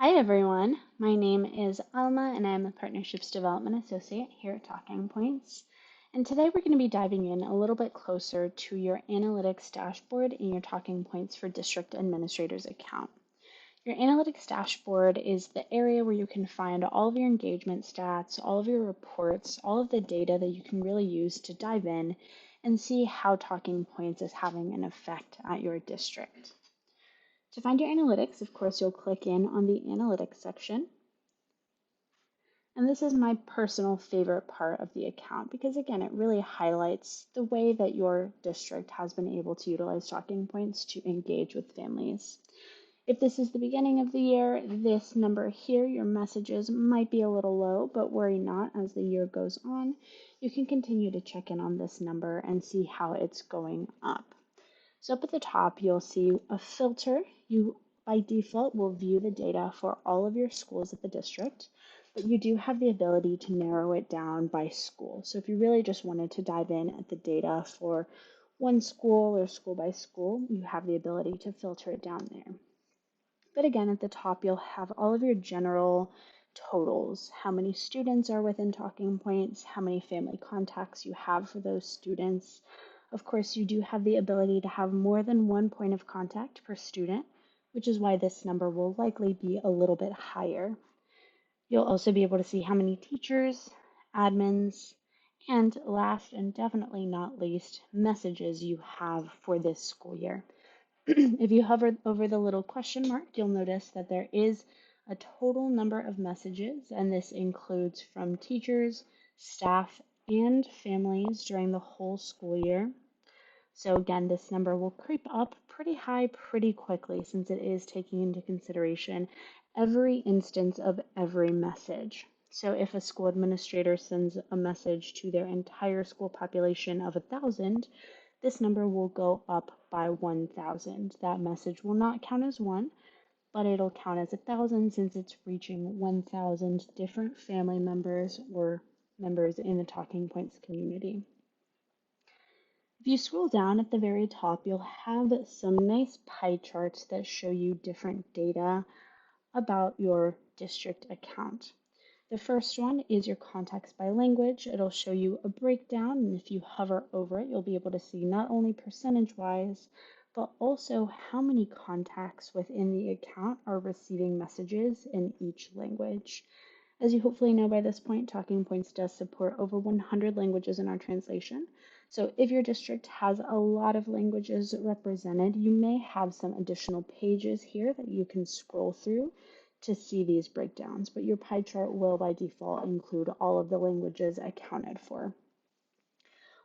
Hi everyone, my name is Alma and I'm a Partnerships Development Associate here at Talking Points. And today we're going to be diving in a little bit closer to your analytics dashboard in your Talking Points for District Administrators account. Your analytics dashboard is the area where you can find all of your engagement stats, all of your reports, all of the data that you can really use to dive in and see how Talking Points is having an effect at your district. To find your analytics, of course, you'll click in on the analytics section. And this is my personal favorite part of the account because, again, it really highlights the way that your district has been able to utilize Talking Points to engage with families. If this is the beginning of the year, this number here, your messages, might be a little low, but worry not. As the year goes on, you can continue to check in on this number and see how it's going up. So up at the top, you'll see a filter. You, by default, will view the data for all of your schools at the district, but you do have the ability to narrow it down by school. So if you really just wanted to dive in at the data for one school or school by school, you have the ability to filter it down there. But again, at the top, you'll have all of your general totals, how many students are within Talking Points, how many family contacts you have for those students. Of course, you do have the ability to have more than one point of contact per student, which is why this number will likely be a little bit higher. You'll also be able to see how many teachers, admins, and last and definitely not least, messages you have for this school year. If you hover over the little question mark, you'll notice that there is a total number of messages, and this includes from teachers, staff, and families during the whole school year. So again, this number will creep up pretty high pretty quickly since it is taking into consideration every instance of every message. So if a school administrator sends a message to their entire school population of 1,000, this number will go up by 1,000. That message will not count as one, but it'll count as 1,000 since it's reaching 1,000 different family members or members in the Talking Points community. If you scroll down at the very top, you'll have some nice pie charts that show you different data about your district account. The first one is your contacts by language. It'll show you a breakdown, and if you hover over it, you'll be able to see not only percentage-wise, but also how many contacts within the account are receiving messages in each language. As you hopefully know by this point, Talking Points does support over 100 languages in our translation. So if your district has a lot of languages represented, you may have some additional pages here that you can scroll through to see these breakdowns, but your pie chart will by default include all of the languages accounted for.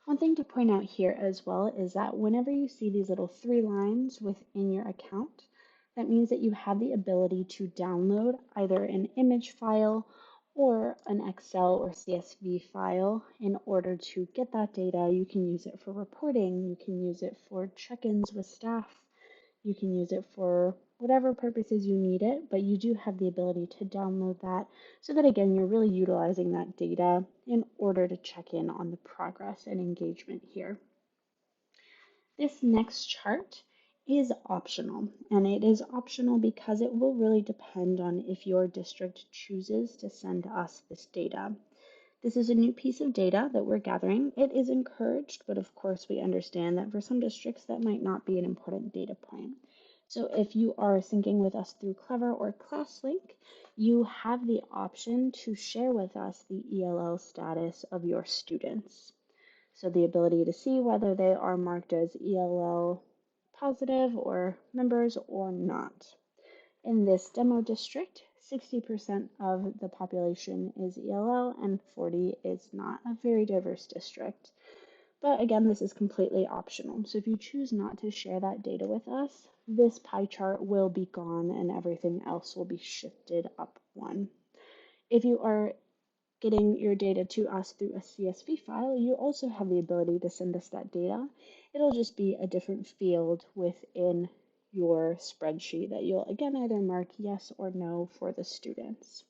One thing to point out here as well is that whenever you see these little 3 lines within your account, that means that you have the ability to download either an image file or an Excel or CSV file in order to get that data. You can use it for reporting, you can use it for check-ins with staff, you can use it for whatever purposes you need it, but you do have the ability to download that so that again, you're really utilizing that data in order to check in on the progress and engagement here. This next chart is optional, and it is optional because it will really depend on if your district chooses to send us this data. This is a new piece of data that we're gathering. It is encouraged, but of course we understand that for some districts that might not be an important data point. So if you are syncing with us through Clever or ClassLink, you have the option to share with us the ELL status of your students. So the ability to see whether they are marked as ELL positive or members or not. In this demo district, 60% of the population is ELL and 40 is not. A very diverse district. But again, this is completely optional. So if you choose not to share that data with us, this pie chart will be gone and everything else will be shifted up one. If you are getting your data to us through a CSV file, you also have the ability to send us that data. It'll just be a different field within your spreadsheet that you'll again either mark yes or no for the students.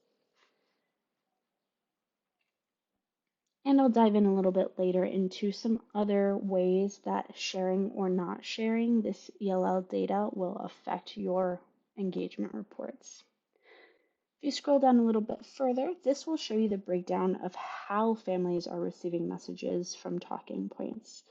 And I'll dive in a little bit later into some other ways that sharing or not sharing this ELL data will affect your engagement reports. If you scroll down a little bit further, this will show you the breakdown of how families are receiving messages from Talking Points.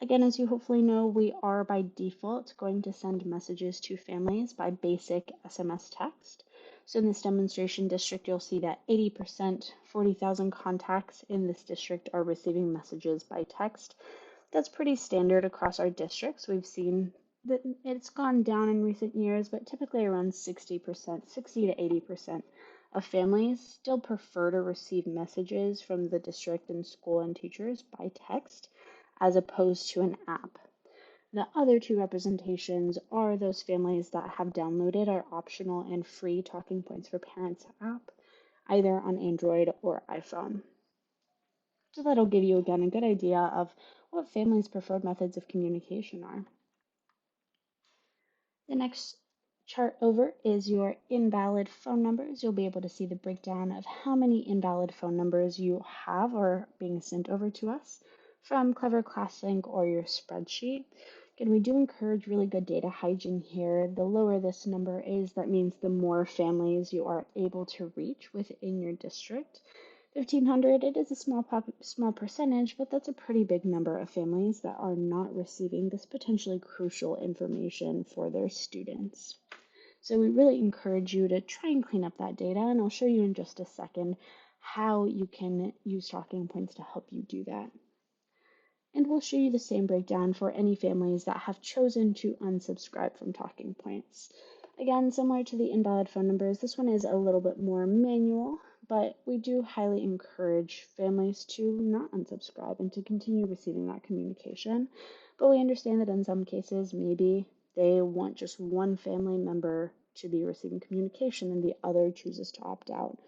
Again, as you hopefully know, we are by default going to send messages to families by basic SMS text. So in this demonstration district, you'll see that 80%, 40,000 contacts in this district are receiving messages by text. That's pretty standard across our districts. We've seen that it's gone down in recent years, but typically around 60%, 60 to 80% of families still prefer to receive messages from the district and school and teachers by text as opposed to an app. The other two representations are those families that have downloaded our optional and free Talking Points for Parents app, either on Android or iPhone. So that'll give you, again, a good idea of what families' preferred methods of communication are. The next chart over is your invalid phone numbers. You'll be able to see the breakdown of how many invalid phone numbers you have or being sent over to us from Clever ClassLink or your spreadsheet. Again, we do encourage really good data hygiene here. The lower this number is, that means the more families you are able to reach within your district. 1,500, it is a small percentage, but that's a pretty big number of families that are not receiving this potentially crucial information for their students. So we really encourage you to try and clean up that data, and I'll show you in just a second how you can use Talking Points to help you do that. And we'll show you the same breakdown for any families that have chosen to unsubscribe from Talking Points. Again, similar to the invalid phone numbers, this one is a little bit more manual, but we do highly encourage families to not unsubscribe and to continue receiving that communication. But we understand that in some cases, maybe they want just one family member to be receiving communication and the other chooses to opt out.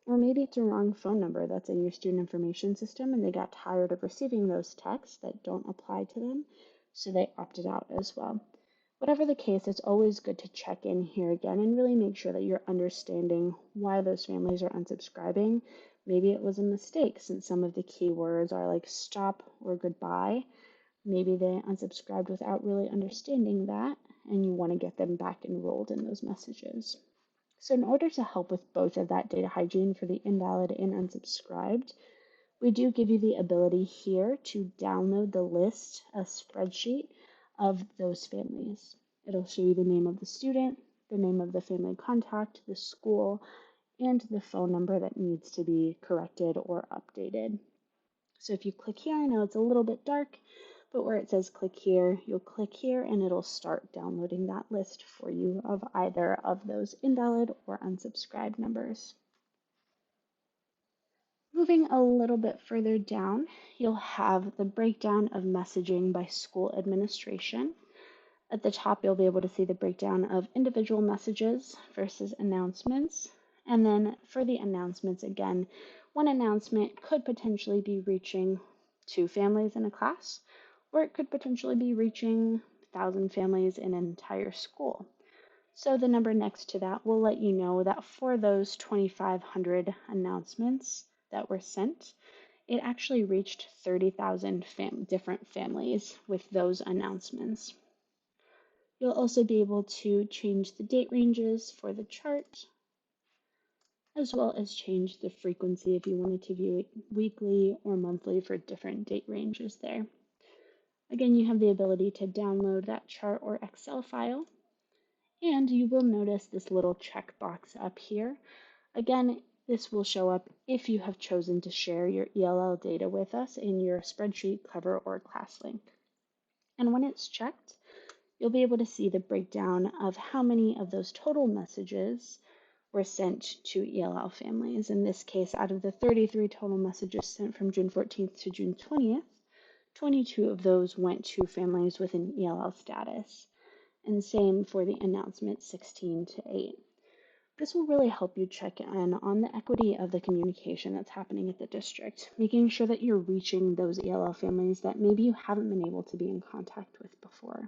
Or maybe it's a wrong phone number that's in your student information system and they got tired of receiving those texts that don't apply to them, so they opted out as well. Whatever the case, it's always good to check in here again and really make sure that you're understanding why those families are unsubscribing. Maybe it was a mistake since some of the keywords are like stop or goodbye. Maybe they unsubscribed without really understanding that, and you want to get them back enrolled in those messages. So in order to help with both of that data hygiene for the invalid and unsubscribed, we do give you the ability here to download the list, a spreadsheet of those families. It'll show you the name of the student, the name of the family contact, the school, and the phone number that needs to be corrected or updated. So if you click here, I know it's a little bit dark, but where it says click here, you'll click here and it'll start downloading that list for you of either of those invalid or unsubscribed numbers. Moving a little bit further down, you'll have the breakdown of messaging by school administration. At the top, you'll be able to see the breakdown of individual messages versus announcements. And then for the announcements, again, one announcement could potentially be reaching 2 families in a class, or it could potentially be reaching 1,000 families in an entire school. So the number next to that will let you know that for those 2,500 announcements that were sent, it actually reached 30,000 different families with those announcements. You'll also be able to change the date ranges for the chart, as well as change the frequency if you wanted to view it weekly or monthly for different date ranges there. Again, you have the ability to download that chart or Excel file, and you will notice this little checkbox up here. Again, this will show up if you have chosen to share your ELL data with us in your spreadsheet, Clever, or ClassLink. And when it's checked, you'll be able to see the breakdown of how many of those total messages were sent to ELL families. In this case, out of the 33 total messages sent from June 14th to June 20th, 22 of those went to families with an ELL status. And same for the announcement 16 to 8. This will really help you check in on the equity of the communication that's happening at the district, making sure that you're reaching those ELL families that maybe you haven't been able to be in contact with before.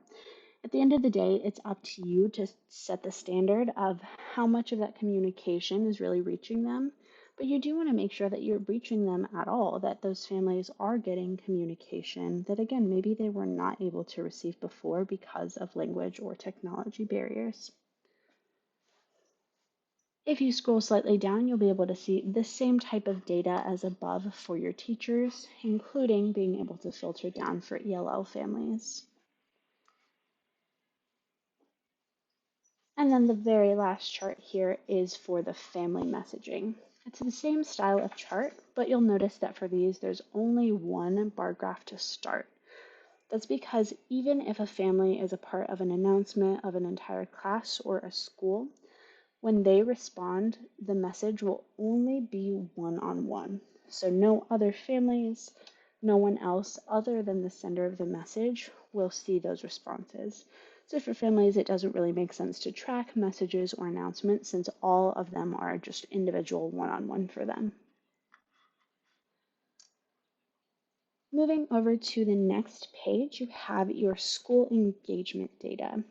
At the end of the day, it's up to you to set the standard of how much of that communication is really reaching them, but you do want to make sure that you're reaching them at all, that those families are getting communication that, again, maybe they were not able to receive before because of language or technology barriers. If you scroll slightly down, you'll be able to see the same type of data as above for your teachers, including being able to filter down for ELL families. And then the very last chart here is for the family messaging. It's the same style of chart, but you'll notice that for these, there's only one bar graph to start. That's because even if a family is a part of an announcement of an entire class or a school, when they respond, the message will only be one-on-one. So no other families, no one else other than the sender of the message will see those responses. So for families, it doesn't really make sense to track messages or announcements since all of them are just individual one-on-one for them. Moving over to the next page, you have your school engagement data.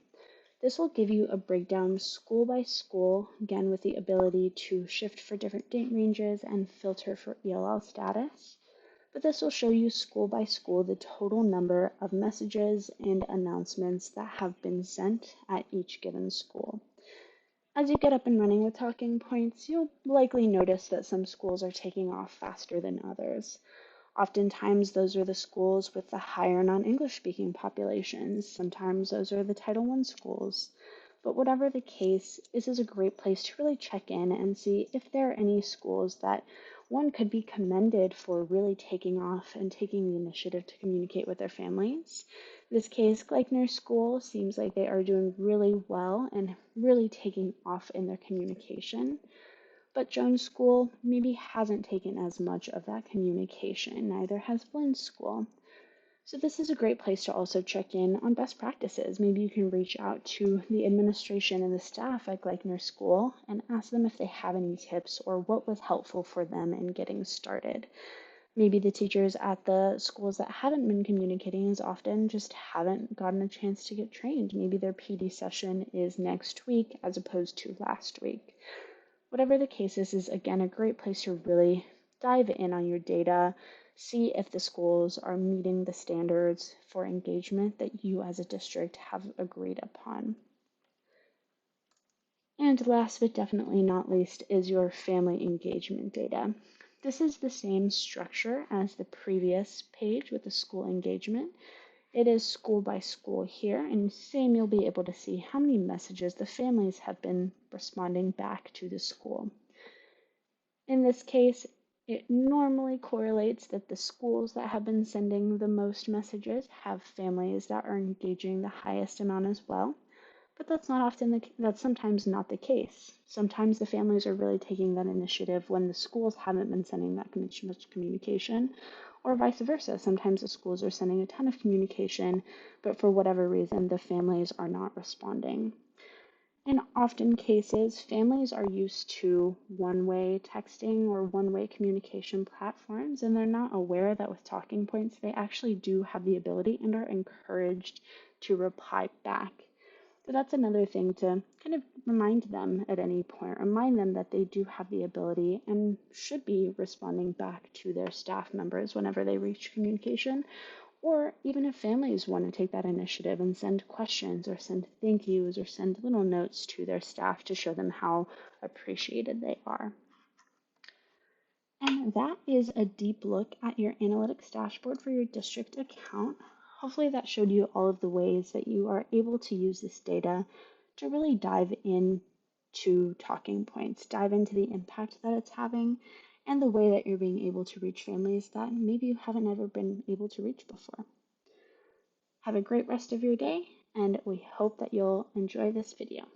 This will give you a breakdown school by school, again with the ability to shift for different date ranges and filter for ELL status. But this will show you school by school the total number of messages and announcements that have been sent at each given school. As you get up and running with Talking Points, you'll likely notice that some schools are taking off faster than others. Oftentimes, those are the schools with the higher non-English speaking populations. Sometimes those are the Title I schools. But whatever the case, this is a great place to really check in and see if there are any schools that one could be commended for really taking off and taking the initiative to communicate with their families. In this case, Gleichner School seems like they are doing really well and really taking off in their communication. But Jones School maybe hasn't taken as much of that communication, neither has Blinn School. So this is a great place to also check in on best practices. Maybe you can reach out to the administration and the staff at Gleichner School and ask them if they have any tips or what was helpful for them in getting started. Maybe the teachers at the schools that haven't been communicating as often just haven't gotten a chance to get trained. Maybe their PD session is next week as opposed to last week. Whatever the case is again a great place to really dive in on your data, see if the schools are meeting the standards for engagement that you as a district have agreed upon. And last but definitely not least is your family engagement data. This is the same structure as the previous page with the school engagement. It is school by school here, and same you'll be able to see how many messages the families have been responding back to the school. In this case, it normally correlates that the schools that have been sending the most messages have families that are engaging the highest amount as well. But that's sometimes not the case. Sometimes the families are really taking that initiative when the schools haven't been sending that much communication, or vice versa. Sometimes the schools are sending a ton of communication, but for whatever reason, the families are not responding. In often cases, families are used to one-way texting or one-way communication platforms, and they're not aware that with talking points, they actually do have the ability and are encouraged to reply back. So that's another thing to kind of remind them at any point, remind them that they do have the ability and should be responding back to their staff members whenever they reach communication, or even if families want to take that initiative and send questions or send thank yous or send little notes to their staff to show them how appreciated they are. And that is a deep look at your analytics dashboard for your district account. Hopefully that showed you all of the ways that you are able to use this data to really dive into talking points, dive into the impact that it's having, and the way that you're being able to reach families that maybe you haven't ever been able to reach before. Have a great rest of your day, and we hope that you'll enjoy this video.